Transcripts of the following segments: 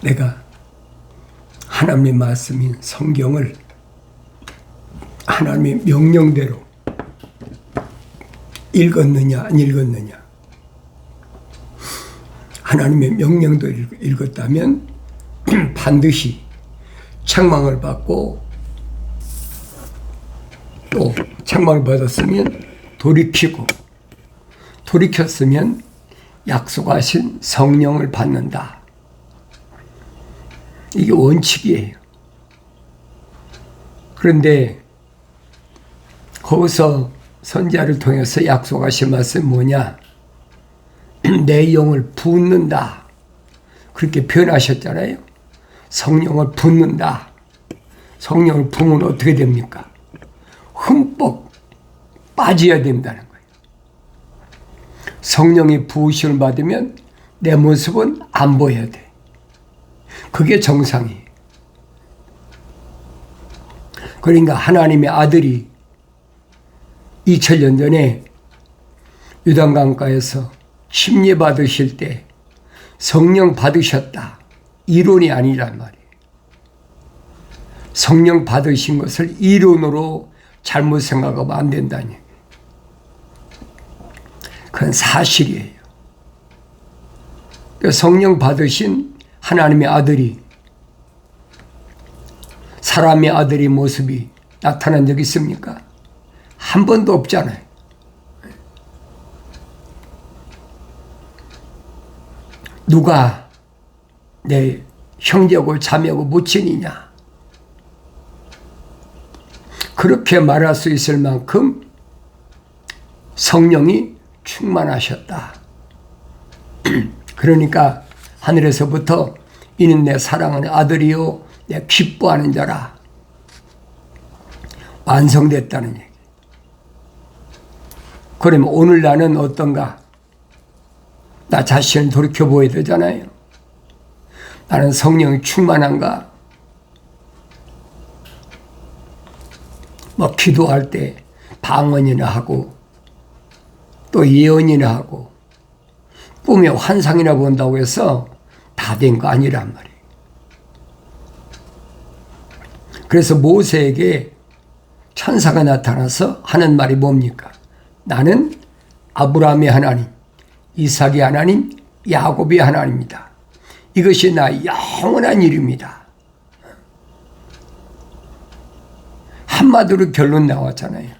내가 하나님의 말씀인 성경을 하나님의 명령대로 읽었느냐 안 읽었느냐. 하나님의 명령도 읽었다면 반드시 책망을 받고, 또 책망을 받았으면 돌이켰으면 약속하신 성령을 받는다. 이게 원칙이에요. 그런데 거기서 선지자를 통해서 약속하신 말씀이 뭐냐? 내 영을 붓는다. 그렇게 표현하셨잖아요. 성령을 붓는다. 성령을 부으면 어떻게 됩니까? 흠뻑 빠져야 된다는 거예요. 성령이 부으심을 받으면 내 모습은 안 보여야 돼. 그게 정상이에요. 그러니까 하나님의 아들이 2000년 전에 유단강가에서 침례 받으실 때 성령 받으셨다. 이론이 아니란 말이에요. 성령 받으신 것을 이론으로 잘못 생각하면 안 된다는 얘기예요. 그건 사실이에요. 성령 받으신 하나님의 아들이, 사람의 아들의 모습이 나타난 적이 있습니까? 한 번도 없잖아요. 누가 내 형제고 자매고 모친이냐? 그렇게 말할 수 있을 만큼 성령이 충만하셨다. 그러니까 하늘에서부터 이는 내 사랑하는 아들이요 내 기뻐하는 자라. 완성됐다는 얘기. 그러면 오늘 나는 어떤가? 나 자신을 돌이켜보아야 되잖아요. 나는 성령이 충만한가? 기도할 때 방언이나 하고 또 예언이나 하고 꿈에 환상이나 본다고 해서 다 된 거 아니란 말이에요. 그래서 모세에게 천사가 나타나서 하는 말이 뭡니까? 나는 아브라함의 하나님, 이삭의 하나님, 야곱의 하나님이다. 이것이 나의 영원한 이름이다. 한마디로 결론 나왔잖아요.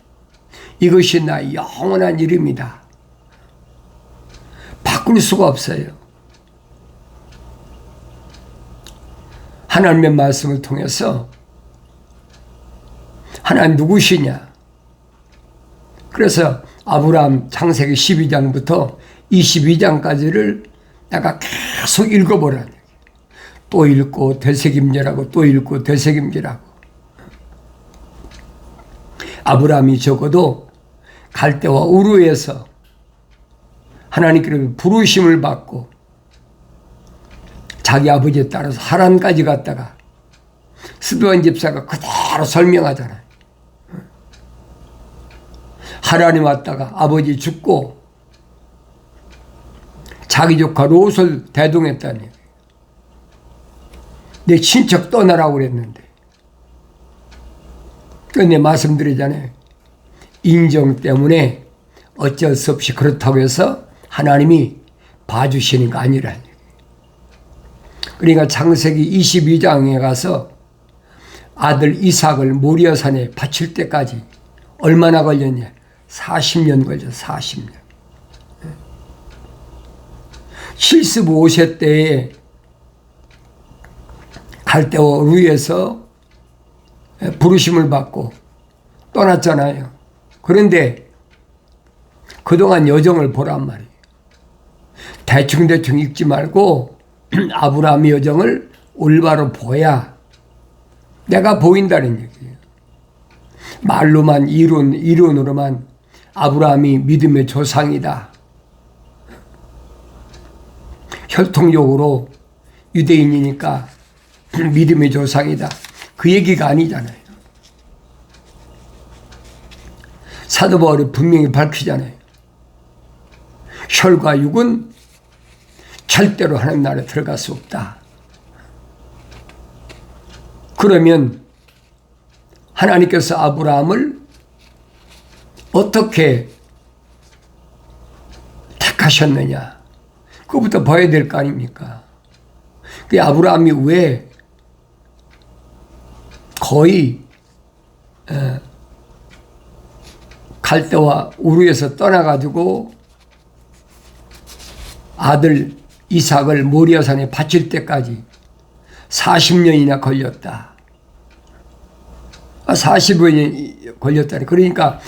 이것이 나의 영원한 이름이다. 바꿀 수가 없어요. 하나님의 말씀을 통해서 하나님 누구시냐? 그래서 아브라함 창세기 12장부터 22장까지를 내가 계속 읽어보라는 얘기예요. 또 읽고 되새김질하고 또 읽고 되새김질하고. 아브라함이 적어도 갈대와 우르에서 하나님께로 부르심을 받고 자기 아버지에 따라서 하란까지 갔다가 스드반 집사가 그대로 설명하잖아요. 하란에 왔다가 아버지 죽고 자기 조카 롯을 대동했다는 얘기예요. 내 친척 떠나라고 그랬는데. 근데 말씀드리잖아요. 인정 때문에 어쩔 수 없이 그렇다고 해서 하나님이 봐주시는 거 아니라는 얘기예요. 그러니까 창세기 22장에 가서 아들 이삭을 모리아산에 바칠 때까지 얼마나 걸렸냐? 40년 걸렸어. 40년. 75세 때에 갈대와 우르에서 부르심을 받고 떠났잖아요. 그런데 그동안 여정을 보란 말이에요. 대충대충 읽지 말고 아브라함의 여정을 올바로 보야 내가 보인다는 얘기예요. 말로만 이론으로만 아브라함이 믿음의 조상이다. 혈통적으로 유대인이니까 믿음의 조상이다. 그 얘기가 아니잖아요. 사도 바울이 분명히 밝히잖아요. 혈과 육은 절대로 하나님 나라에 들어갈 수 없다. 그러면 하나님께서 아브라함을 어떻게 택하셨느냐, 그것부터 봐야 될 거 아닙니까? 그 아브라함이 왜 거의 갈대와 우르에서 떠나가지고 아들 이삭을 모리아산에 바칠 때까지 40년이나 걸렸다. 40년이 걸렸다니. 그러니까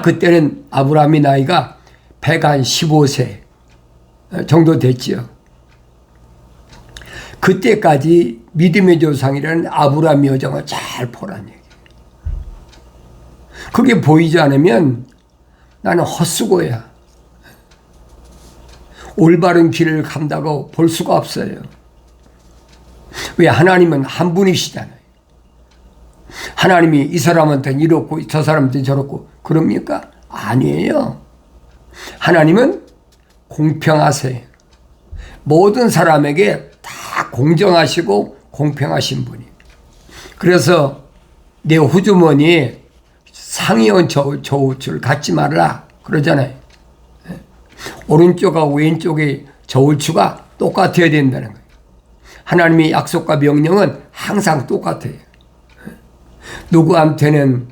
그때는 아브라함의 나이가 115세 정도 됐지요. 그때까지 믿음의 조상이라는 아브라함의 여정을 잘 보란 얘기예요. 그게 보이지 않으면 나는 헛수고야. 올바른 길을 간다고 볼 수가 없어요. 왜? 하나님은 한 분이시잖아요. 하나님이 이 사람한테는 이렇고 저 사람한테는 저렇고 그럽니까? 아니에요. 하나님은 공평하세요. 모든 사람에게 다 공정하시고 공평하신 분이에요. 그래서 내 호주머니에 상의원 저울줄 갖지 말라 그러잖아요. 오른쪽하고 왼쪽의 저울추가 똑같아야 된다는 거예요. 하나님의 약속과 명령은 항상 똑같아요. 누구한테는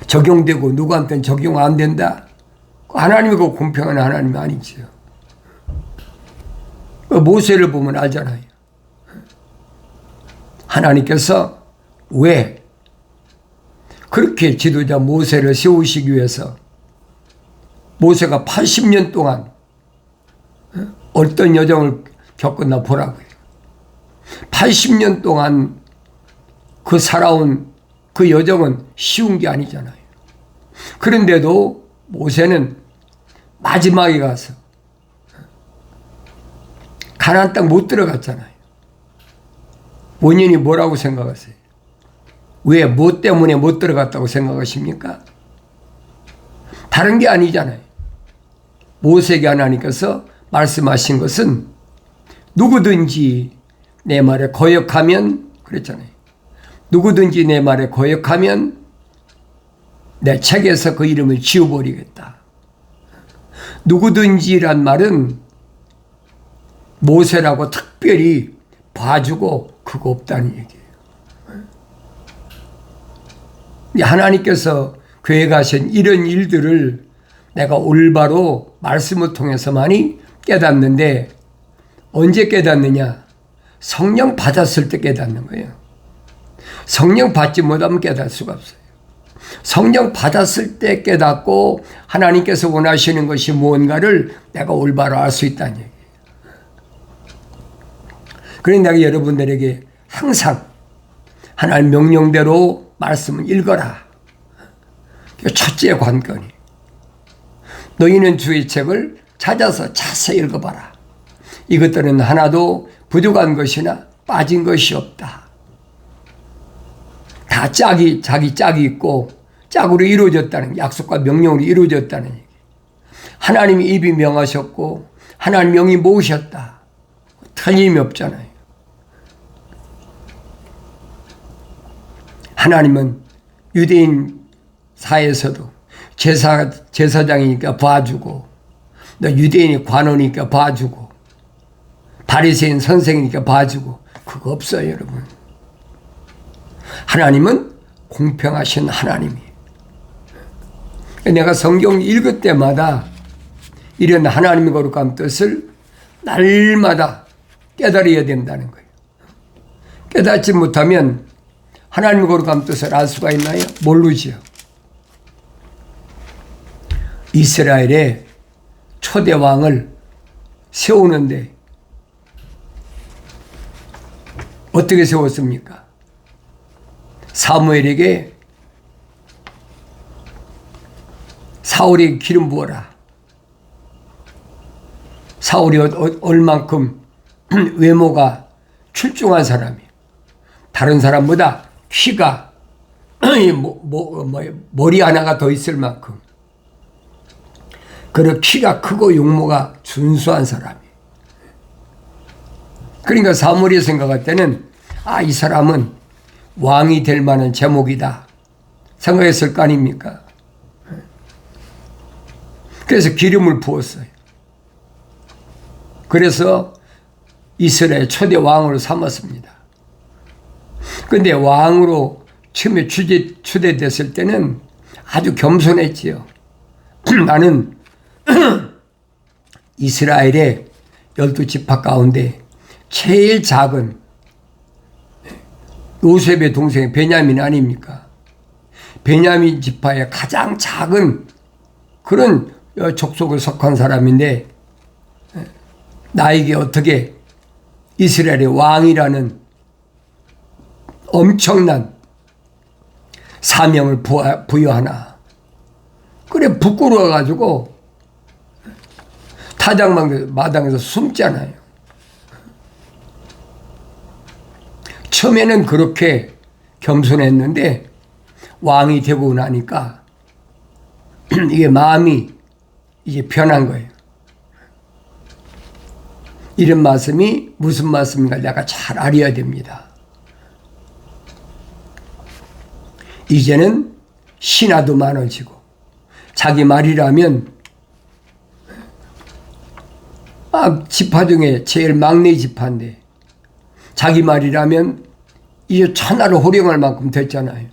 적용되고 누구한테는 적용 안 된다. 하나님이고 공평한 하나님이 아니지요. 모세를 보면 알잖아요. 하나님께서 왜 그렇게 지도자 모세를 세우시기 위해서 모세가 80년 동안 어떤 여정을 겪었나 보라고요. 80년 동안 그 살아온 그 여정은 쉬운 게 아니잖아요. 그런데도 모세는 마지막에 가서 가나안 땅 못 들어갔잖아요. 원인이 뭐라고 생각하세요? 왜? 뭐 때문에 못 들어갔다고 생각하십니까? 다른 게 아니잖아요. 모세에게 하나님께서 말씀하신 것은 누구든지 내 말에 거역하면, 그랬잖아요. 누구든지 내 말에 거역하면 내 책에서 그 이름을 지워버리겠다. 누구든지란 말은 모세라고 특별히 봐주고 그거 없다는 얘기예요. 하나님께서 계획하신 이런 일들을 내가 올바로 말씀을 통해서만이 깨닫는데, 언제 깨닫느냐? 성령 받았을 때 깨닫는 거예요. 성령 받지 못하면 깨달을 수가 없어요. 성령 받았을 때 깨닫고 하나님께서 원하시는 것이 무언가를 내가 올바로 알 수 있다는 얘기예요. 그래서 내가 여러분들에게 항상 하나님 명령대로 말씀을 읽어라. 첫째 관건이, 너희는 주의 책을 찾아서 자세히 읽어봐라. 이것들은 하나도 부족한 것이나 빠진 것이 없다. 다 자기 짝이 있고 짝으로 이루어졌다는, 약속과 명령으로 이루어졌다는 얘기. 하나님이 입이 명하셨고 하나님 명이 모으셨다. 틀림이 없잖아요. 하나님은 유대인 사회에서도 제사장이니까 봐주고, 너 유대인이 관원이니까 봐주고, 바리새인 선생이니까 봐주고, 그거 없어요, 여러분. 하나님은 공평하신 하나님이에요. 내가 성경 읽을 때마다 이런 하나님의 거룩한 뜻을 날마다 깨달아야 된다는 거예요. 깨닫지 못하면 하나님의 거룩한 뜻을 알 수가 있나요? 모르지요. 이스라엘의 초대 왕을 세우는데 어떻게 세웠습니까? 사무엘에게 사울에게 기름 부어라. 사울이 얼만큼 외모가 출중한 사람이에요. 다른 사람보다 키가 머리 하나가 더 있을 만큼, 그리고 키가 크고 용모가 준수한 사람이에요. 그러니까 사무엘이 생각할 때는 아, 이 사람은 왕이 될 만한 제목이다 생각했을 거 아닙니까? 그래서 기름을 부었어요. 그래서 이스라엘 초대 왕으로 삼았습니다. 그런데 왕으로 처음에 추대됐을 때는 아주 겸손했지요. 나는 이스라엘의 12지파 가운데 제일 작은 요셉의 동생 베냐민 아닙니까? 베냐민 지파의 가장 작은 그런 족속을 속한 사람인데 나에게 어떻게 이스라엘의 왕이라는 엄청난 사명을 부여하나. 그래 부끄러워가지고 타작마당에서 숨잖아요. 처음에는 그렇게 겸손했는데 왕이 되고 나니까 이게 마음이 이제 변한 거예요. 이런 말씀이 무슨 말씀인가 내가 잘 알아야 됩니다. 이제는 신하도 많아지고 자기 말이라면 지파 중에 제일 막내 지파인데 자기 말이라면 이제 천하를 호령할 만큼 됐잖아요.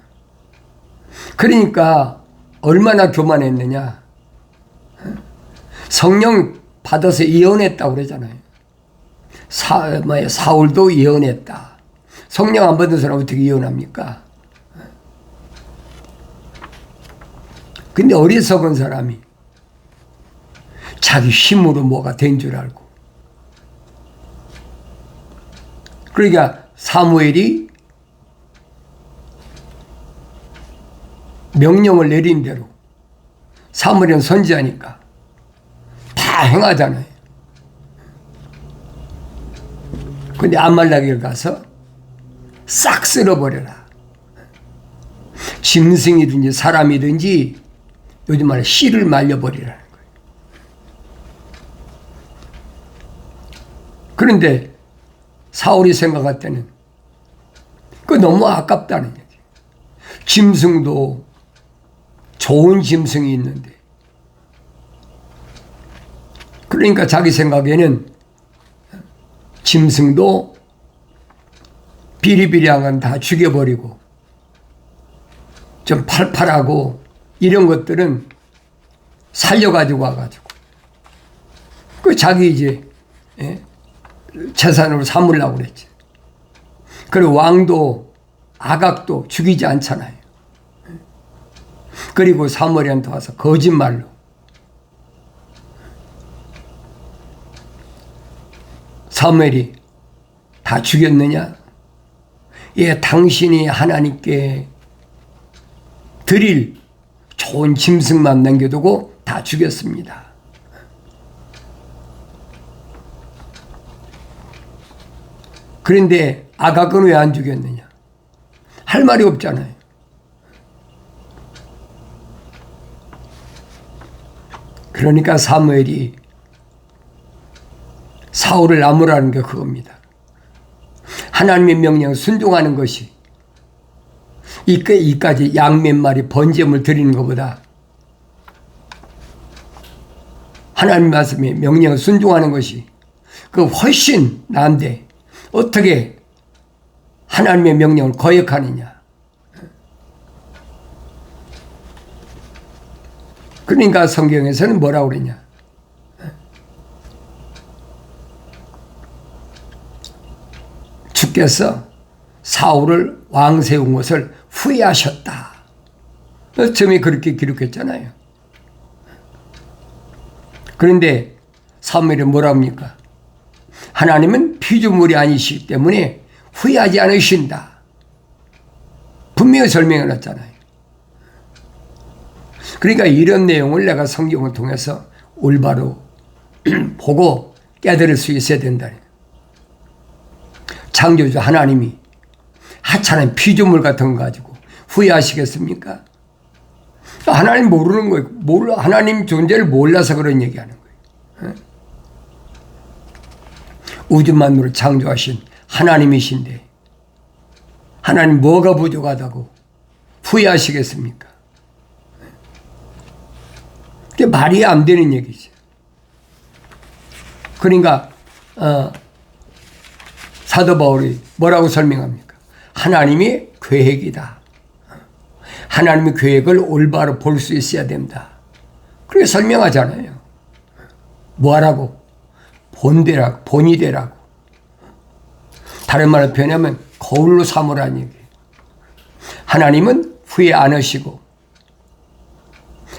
그러니까 얼마나 교만했느냐. 성령 받아서 예언했다고 그러잖아요. 사울도 예언했다. 성령 안 받은 사람 어떻게 예언합니까? 근데 어리석은 사람이 자기 힘으로 뭐가 된 줄 알고. 그러니까 사무엘이 명령을 내린 대로 사무엘은 선지자니까 다 행하잖아요. 근데 아말렉에 가서 싹 쓸어버려라. 짐승이든지 사람이든지 요즘 말에 씨를 말려버리라는 거예요. 그런데 사울이 생각할 때는 그거 너무 아깝다는 얘기. 짐승도 좋은 짐승이 있는데 그러니까 자기 생각에는 짐승도 비리비리한 건 다 죽여버리고 좀 팔팔하고 이런 것들은 살려가지고 와가지고 그 자기 이제 재산으로 삼으려고 그랬지. 그리고 왕도 아각도 죽이지 않잖아요. 그리고 사무엘한테 와서 거짓말로 사무엘이 다 죽였느냐? 예, 당신이 하나님께 드릴 좋은 짐승만 남겨두고 다 죽였습니다. 그런데 아각은 왜 안 죽였느냐? 할 말이 없잖아요. 그러니까 사무엘이 사울을 나무라는 게 그겁니다. 하나님의 명령을 순종하는 것이 이까지 양 몇 마리 번제물 드리는 것보다 하나님 말씀에 명령을 순종하는 것이 그 훨씬 나은데 어떻게 하나님의 명령을 거역하느냐. 그러니까 성경에서는 뭐라고 그러냐. 주께서 사울을 왕 세운 것을 후회하셨다. 처음에 그렇게 기록했잖아요. 그런데 사무엘이 뭐라 합니까? 하나님은 피조물이 아니시기 때문에 후회하지 않으신다. 분명히 설명해 놨잖아요. 그러니까 이런 내용을 내가 성경을 통해서 올바로 보고 깨달을 수 있어야 된다. 창조주 하나님이 하찮은 피조물 같은 거 가지고 후회하시겠습니까? 하나님 모르는 거예요. 하나님 존재를 몰라서 그런 얘기하는 거예요. 우주 만물을 창조하신 하나님이신데 하나님 뭐가 부족하다고 후회하시겠습니까? 그게 말이 안 되는 얘기죠. 그러니까 사도 바울이 뭐라고 설명합니까? 하나님의 계획이다. 하나님의 계획을 올바로 볼 수 있어야 된다. 그렇게 설명하잖아요. 뭐하라고? 본되라고, 본이 되라고. 다른 말로 표현하면 거울로 삼으라는 얘기예요. 하나님은 후회 안 하시고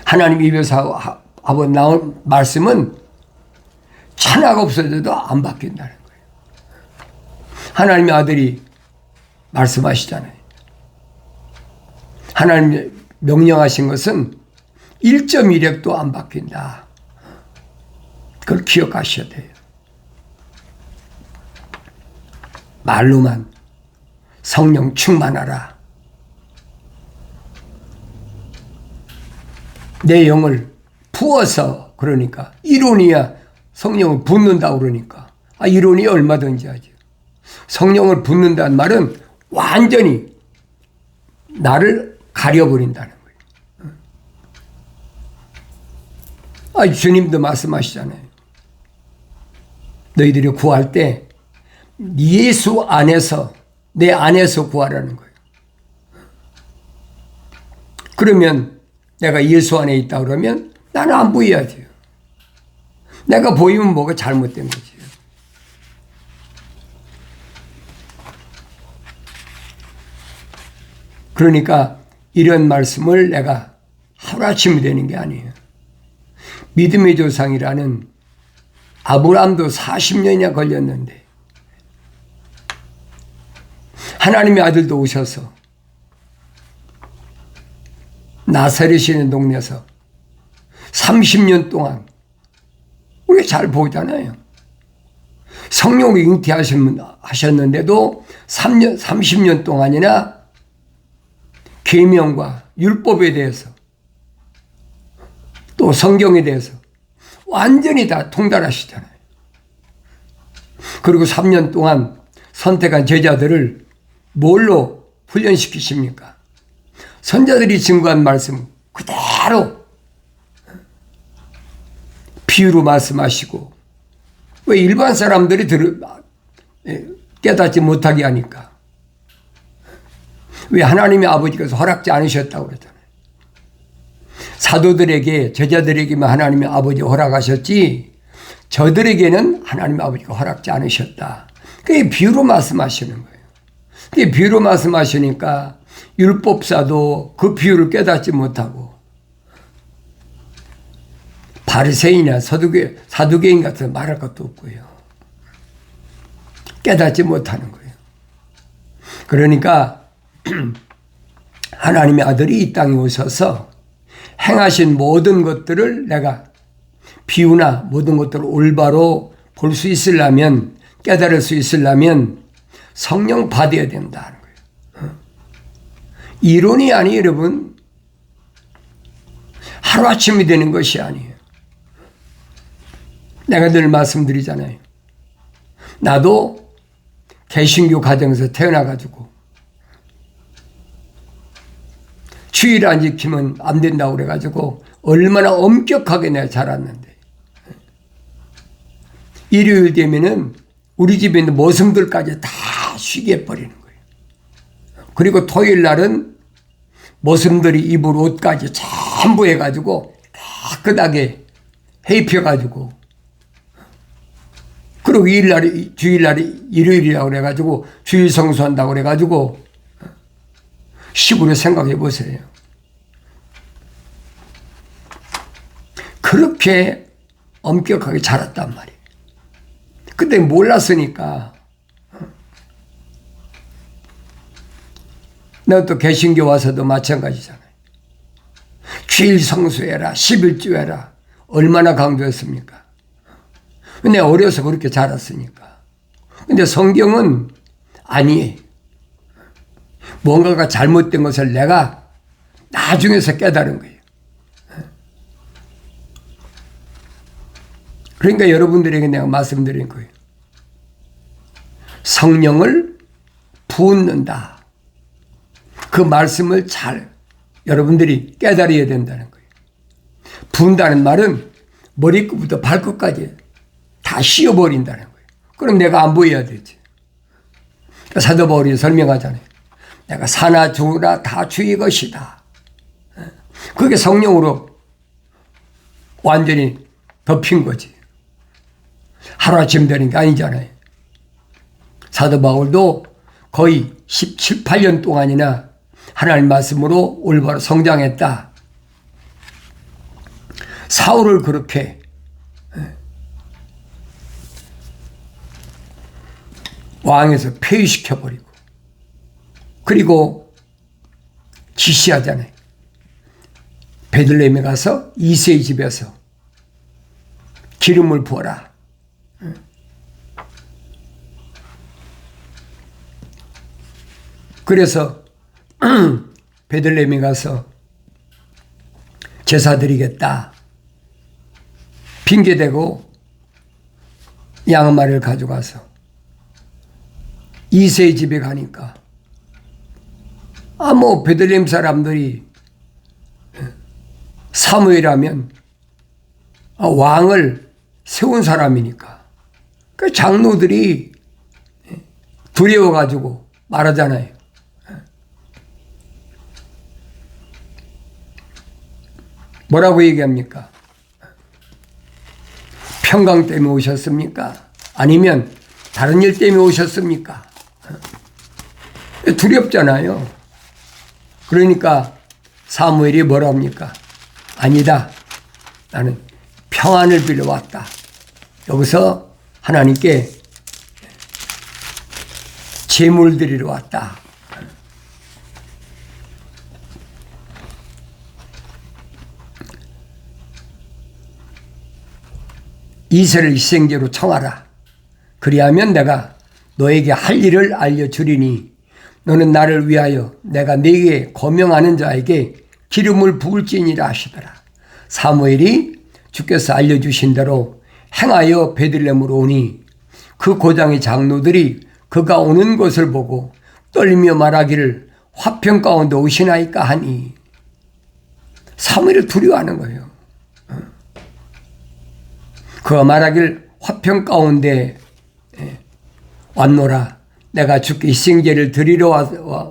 하나님 입에서 나온 말씀은 천하가 없어져도 안 바뀐다는 거예요. 하나님의 아들이 말씀하시잖아요. 하나님 명령하신 것은 1.1획도 안 바뀐다. 그걸 기억하셔야 돼요. 말로만 성령 충만하라. 내 영을 부어서 그러니까 이론이야 성령을 붓는다 그러니까 이론이 얼마든지 하죠. 성령을 붓는다는 말은 완전히 나를 가려버린다는 거예요. 주님도 말씀하시잖아요. 너희들이 구할 때 예수 안에서 내 안에서 구하라는 거예요. 그러면 내가 예수 안에 있다 그러면 나는 안 보여야죠. 내가 보이면 뭐가 잘못된 거지. 그러니까 이런 말씀을 내가 하루아침에 되는 게 아니에요. 믿음의 조상이라는 아브라함도 40년이나 걸렸는데 하나님의 아들도 오셔서 나사렛이라는 동네에서 30년 동안 우리가 잘 보잖아요. 성령을 잉태하셨는데도 30년 동안이나 계명과 율법에 대해서 또 성경에 대해서 완전히 다 통달하시잖아요. 그리고 3년 동안 선택한 제자들을 뭘로 훈련시키십니까? 선자들이 증거한 말씀 그대로 비유로 말씀하시고 왜 일반 사람들이 깨닫지 못하게 하니까 왜 하나님의 아버지께서 허락지 않으셨다고 그러잖아요. 사도들에게 제자들에게만 하나님의 아버지 허락하셨지 저들에게는 하나님의 아버지가 허락지 않으셨다. 그게 비유로 말씀하시는 거예요. 그게 비유로 말씀하시니까 율법사도 그 비유를 깨닫지 못하고 바리새인이나 사두개인 같은 말할 것도 없고요. 깨닫지 못하는 거예요. 그러니까 하나님의 아들이 이 땅에 오셔서 행하신 모든 것들을 내가 비유나 모든 것들을 올바로 볼 수 있으려면 깨달을 수 있으려면 성령 받아야 된다는 거예요. 이론이 아니에요, 여러분. 하루아침이 되는 것이 아니에요. 내가 늘 말씀드리잖아요. 나도 개신교 가정에서 태어나가지고 주일 안 지키면 안 된다고 그래가지고 얼마나 엄격하게 내가 자랐는데 일요일 되면은 우리 집에 있는 모성들까지 다 쉬게 해버리는 거예요. 그리고 토요일 날은 모성들이 입을 옷까지 전부 해가지고 깨끗하게 해입혀가지고 그리고 주일날이 일요일이라고 그래가지고 주일 성수한다고 그래가지고 식으로 생각해 보세요. 그렇게 엄격하게 자랐단 말이에요. 근데 몰랐으니까. 내가 또 개신교 와서도 마찬가지잖아요. 주일 성수해라, 11주 해라. 얼마나 강조했습니까? 근데 어려서 그렇게 자랐으니까. 근데 성경은 아니에요. 뭔가가 잘못된 것을 내가 나중에서 깨달은 거예요. 그러니까 여러분들에게 내가 말씀드린 거예요. 성령을 붓는다. 그 말씀을 잘 여러분들이 깨달아야 된다는 거예요. 부은다는 말은 머리끝부터 발끝까지 다 씌워버린다는 거예요. 그럼 내가 안 보여야 되지. 사도 바울이 설명하잖아요. 내가 사나 죽으나 다 주의 것이다. 그게 성령으로 완전히 덮인 거지. 하루아침 되는 게 아니잖아요. 사도 바울도 거의 17, 18년 동안이나 하나님 말씀으로 올바로 성장했다. 사울을 그렇게 왕에서 폐위시켜버리고 그리고 지시하잖아요. 베들레헴에 가서 이새의 집에서 기름을 부어라. 그래서 베들레헴에 가서 제사 드리겠다. 핑계대고 양 한 마리를 가져가서 이새의 집에 가니까 뭐 베들레헴 사람들이 사무엘하면 왕을 세운 사람이니까 그 장로들이 두려워가지고 말하잖아요. 뭐라고 얘기합니까? 평강 때문에 오셨습니까? 아니면 다른 일 때문에 오셨습니까? 두렵잖아요. 그러니까 사무엘이 뭐라 합니까? 아니다. 나는 평안을 빌려왔다. 여기서 하나님께 제물 드리러 왔다. 이새를 희생제로 청하라. 그리하면 내가 너에게 할 일을 알려주리니 너는 나를 위하여 내가 네게 거명하는 자에게 기름을 부을지니라 하시더라. 사무엘이 주께서 알려주신 대로 행하여 베들레헴으로 오니 그 고장의 장로들이 그가 오는 것을 보고 떨리며 말하기를 화평 가운데 오시나이까 하니 사무엘을 두려워하는 거예요. 그가 말하길 화평 가운데 왔노라. 내가 주께 희생제를 드리러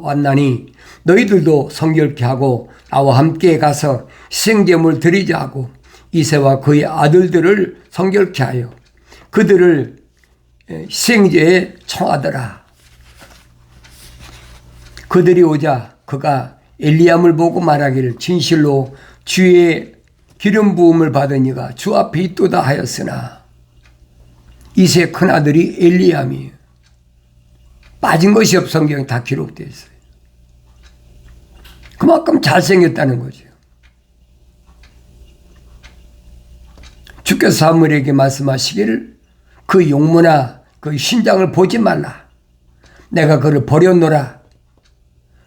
왔나니 너희들도 성결케 하고 나와 함께 가서 희생제물 드리자 하고 이새와 그의 아들들을 성결케 하여 그들을 희생제에 청하더라. 그들이 오자 그가 엘리암을 보고 말하기를 진실로 주의 기름 부음을 받은 이가 주 앞에 있도다 하였으나 이새 큰아들이 엘리암이에요. 빠진 것이 없어 성경에 다 기록되어 있어요. 그만큼 잘생겼다는 거죠. 주께서 사무엘에게 말씀하시기를 그 용모나 그 신장을 보지 말라. 내가 그를 버렸노라.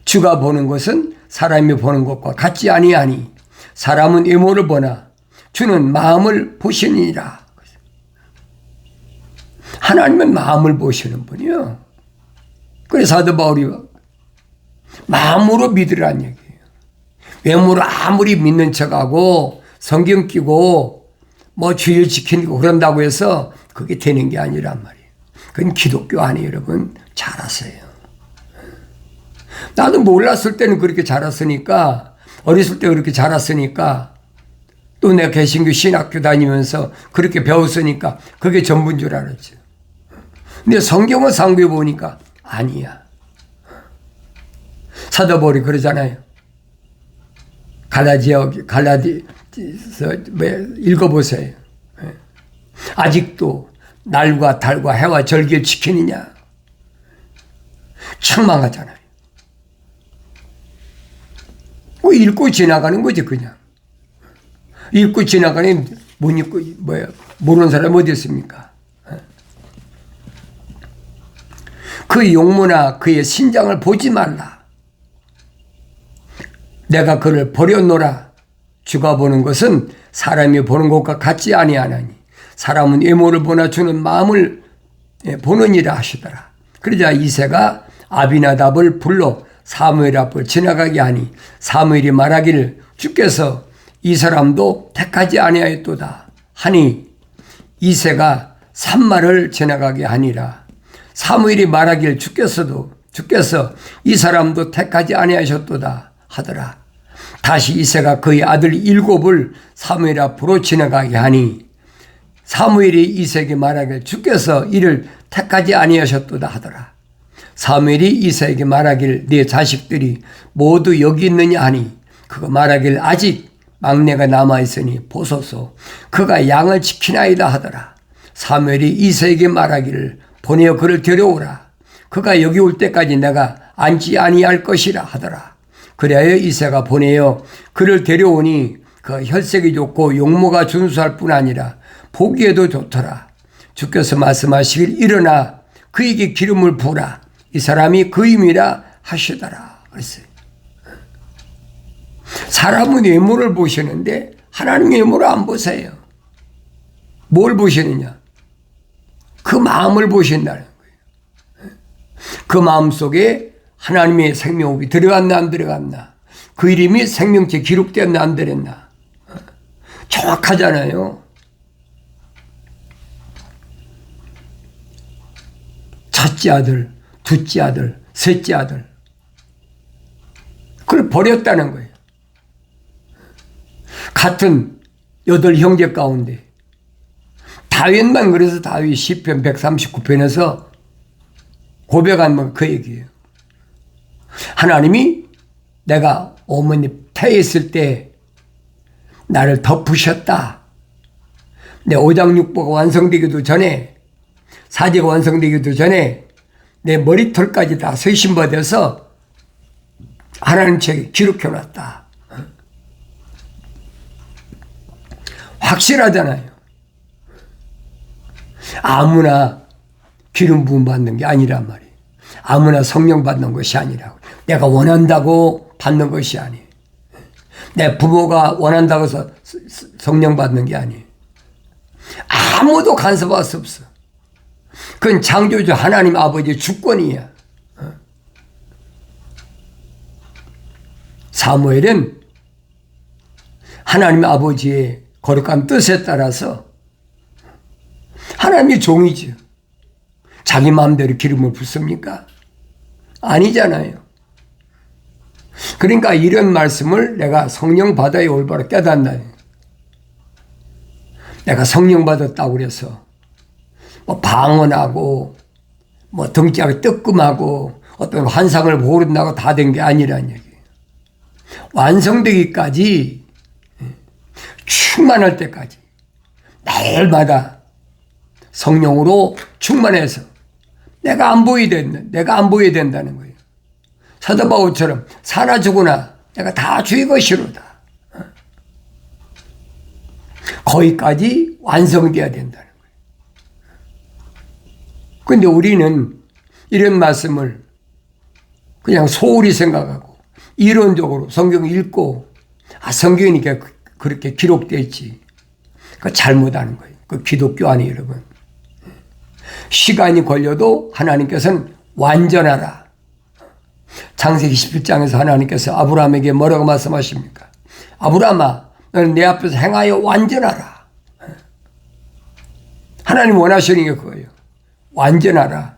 주가 보는 것은 사람이 보는 것과 같지 아니하니 사람은 외모를 보나 주는 마음을 보시니라. 하나님은 마음을 보시는 분이요. 그래서 사도 바울이 마음으로 믿으라는 얘기예요. 외모로 아무리 믿는 척하고 성경 끼고 뭐 주일 지키고 그런다고 해서 그게 되는 게 아니란 말이에요. 그건 기독교 아니에요, 여러분. 잘 아세요. 나도 몰랐을 때는 그렇게 자랐으니까, 어렸을 때 그렇게 자랐으니까, 또 내가 개신교 신학교 다니면서 그렇게 배웠으니까 그게 전부인 줄 알았죠. 근데 성경을 상고해 보니까 아니야. 사도 바울이 그러잖아요. 갈라디아서 읽어보세요. 아직도 날과 달과 해와 절기를 지키느냐. 책망하잖아요. 뭐 읽고 지나가는 거지 그냥. 읽고 지나가는 못 읽고 뭐야 모르는 사람이 어디 있습니까? 그 용모나 그의 신장을 보지 말라. 내가 그를 버렸노라. 주가 보는 것은 사람이 보는 것과 같지 아니하나니 사람은 외모를 보나 주는 마음을 보느니라 하시더라. 그러자 이새가 아비나답을 불러 사무엘 앞을 지나가게 하니 사무엘이 말하기를 주께서 이 사람도 택하지 아니하였도다 하니 이새가 산마를 지나가게 하니라. 사무엘이 말하기를 주께서 이 사람도 택하지 아니하셨도다 하더라. 다시 이새가 그의 아들 7을 사무엘 앞으로 지나가게 하니 사무엘이 이새에게 말하기를 주께서 이를 택하지 아니하셨도다 하더라. 사무엘이 이새에게 말하기를 네 자식들이 모두 여기 있느냐 하니 그가 말하기를 아직 막내가 남아있으니 보소서 그가 양을 지키나이다 하더라. 사무엘이 이새에게 말하기를 보내어 그를 데려오라. 그가 여기 올 때까지 내가 앉지 아니할 것이라 하더라. 그리하여 이새가 보내어 그를 데려오니 그 혈색이 좋고 용모가 준수할 뿐 아니라 보기에도 좋더라. 주께서 말씀하시길 일어나 그에게 기름을 부으라. 이 사람이 그임이라 하시더라. 그랬어요. 사람은 외모를 보시는데 하나님 외모를 안 보세요. 뭘 보시느냐? 그 마음을 보신다는 거예요. 그 마음 속에 하나님의 생명호흡이 들어갔나 안 들어갔나? 그 이름이 생명체 기록됐나 안 됐나? 정확하잖아요. 첫째 아들, 둘째 아들, 셋째 아들. 그걸 버렸다는 거예요. 같은 8형제 가운데 다윗만 그래서 다윗 시편 139편에서 고백한 그 얘기예요. 하나님이 내가 어머니 태에 있을 때 나를 덮으셨다. 내 오장육부가 완성되기도 전에, 사제가 완성되기도 전에 내 머리털까지 다 서신받아서 하나님 책에 기록해놨다. 확실하잖아요. 아무나 기름 부음 받는 게 아니란 말이에요. 아무나 성령 받는 것이 아니라고. 내가 원한다고 받는 것이 아니에요. 내 부모가 원한다고 해서 성령 받는 게 아니에요. 아무도 간섭할 수 없어. 그건 창조주 하나님 아버지의 주권이야. 사무엘은 하나님 아버지의 거룩한 뜻에 따라서 하나님의 종이죠. 자기 마음대로 기름을 붓습니까? 아니잖아요. 그러니까 이런 말씀을 내가 성령 받아야 올바로 깨닫는다. 내가 성령 받았다고 그래서 뭐 방언하고 뭐 등짝이 뜨끔하고 어떤 환상을 모른다고 다 된 게 아니라는 얘기예요. 완성되기까지 충만할 때까지 매일마다 성령으로 충만해서 내가 안 보여야 된다는 거예요. 사도 바울처럼 사나 죽으나 내가 다 주의 것이로다. 거기까지 완성되어야 된다는 거예요. 그런데 우리는 이런 말씀을 그냥 소홀히 생각하고 이론적으로 성경을 읽고 성경이니까 그렇게 기록되어 있지. 그 잘못하는 거예요. 그 기독교 아니에요, 여러분. 시간이 걸려도 하나님께서는 완전하라. 창세기 17장에서 하나님께서 아브라함에게 뭐라고 말씀하십니까? 아브라함아, 너는 내 앞에서 행하여 완전하라. 하나님 원하시는 게 그거예요. 완전하라.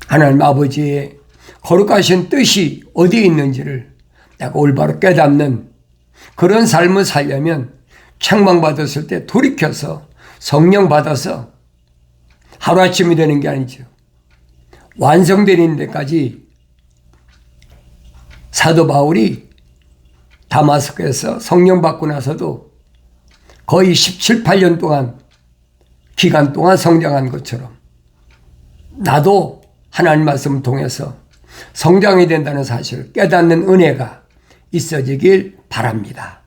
하나님 아버지의 거룩하신 뜻이 어디에 있는지를 내가 올바로 깨닫는 그런 삶을 살려면 책망받았을 때 돌이켜서 성령 받아서 하루아침이 되는 게 아니죠. 완성되는 데까지 사도 바울이 다마스크에서 성령 받고 나서도 거의 17, 18년 동안 기간 동안 성장한 것처럼 나도 하나님 말씀을 통해서 성장이 된다는 사실을 깨닫는 은혜가 있어지길 바랍니다.